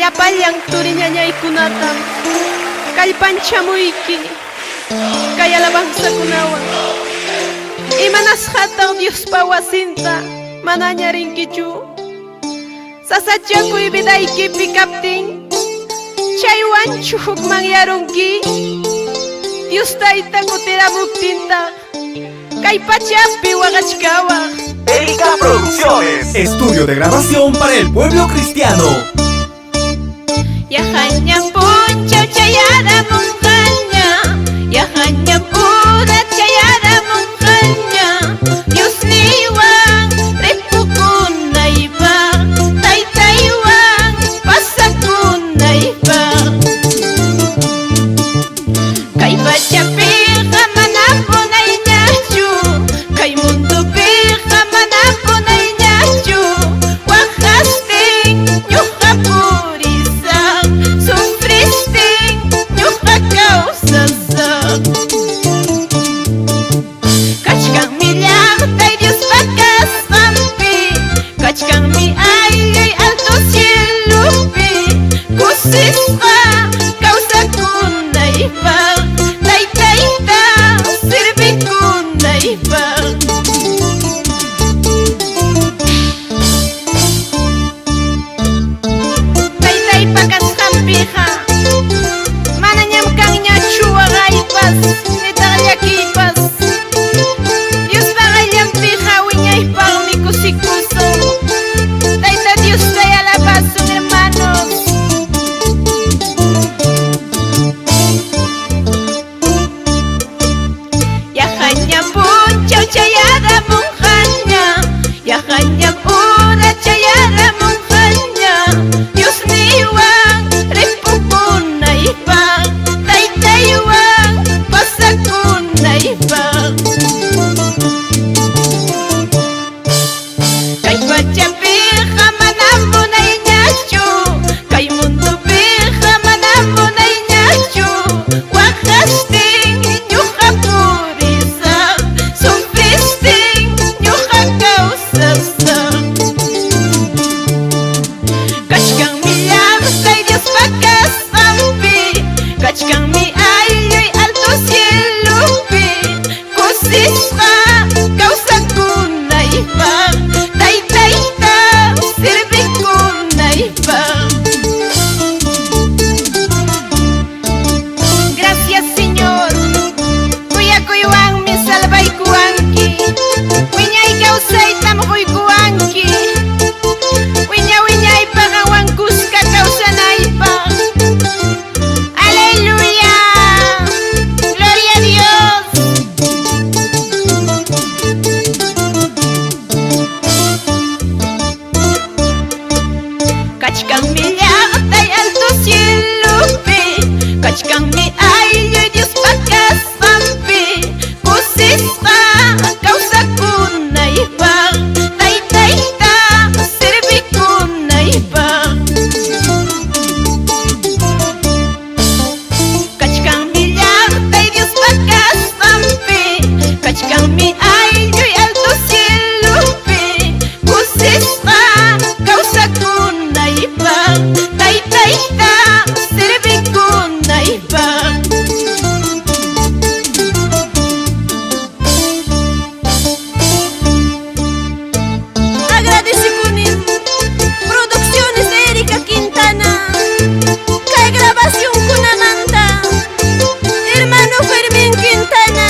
llapallan turiñañaykunata kallpanchamuyki kay alabanzakunawan. Imanas hataq Diospa wasinta manaña rinkichu, sasachakuy vidaykipi kaptin chaywanchu hukman yarunki. Dios tayta kutiramuptintaq kay pachapi waqachkawaq. Erika Producciones, estudio de grabación para el pueblo cristiano. Yahañam punchaw chayara munqaña, yahañam ura chayara munqaña. Dios niwan ripukunaypaq, taytaywan pasakunaypaq. Kay pachapiqa mana punayñachu, kay mundupiqa mana punayñachu. Waqastin ñuqa purisaq, sufristin ñuqa kawsasaq. Kachkanmi llaqtay Diospa kasqanpi, kachkanmi ayllay alto cielupi. Kusisqa kawsakunaypaq, taytayta sirbikunaypaq. Taytaypa kasqanpiqa manañam kanñachu waqaypas nitaq llakiypas. Diospa qayllanpiqa wiñaypaqmi kusikusun. Tayta Diostay alabasun, hermanos. Yahañam punchaw chayara munqaña, yahañam ura chayara munqaña. Dios niwan ripukunaypaq, taytaywan pasakunaypaq. Kay pachapiqa manam munayñachu, kay mundupiqa manam munayñachu. Waqastin ñuqa purisaq, sufristin ñuqa kawsasaq. Kachkanmi llaqtay Diospa kasqanpi, kachkanmi ayllay alto cielupi. Kusisqa kawsakunaypaq, taytayta sirbikunaypaq. Gracias, Señor. Kuyakuywanmi salvaykuwanki, wiñay kawsaytam quykuwanki. Wiña wiñaypaq awankusqa kawsanaypaq. Aleluya, gloria a Dios. Kachkanmi llaqtay alto cielupi, kachkanmi ayllay Diospa kasqanpi. Kusisqa kawsakunaypaq, taytayta sirbikunaypaq. Kachkanmi llaqtay Diospa kasqanpi, kachkanmi ayllay alto cielupi. Kusisqa kawsakunaypaq, taytayta sirbikunaypaq. Agradecikunin Producciones de Erika Quintana. Kay grabación kunamanta hermano Fermín Quintana.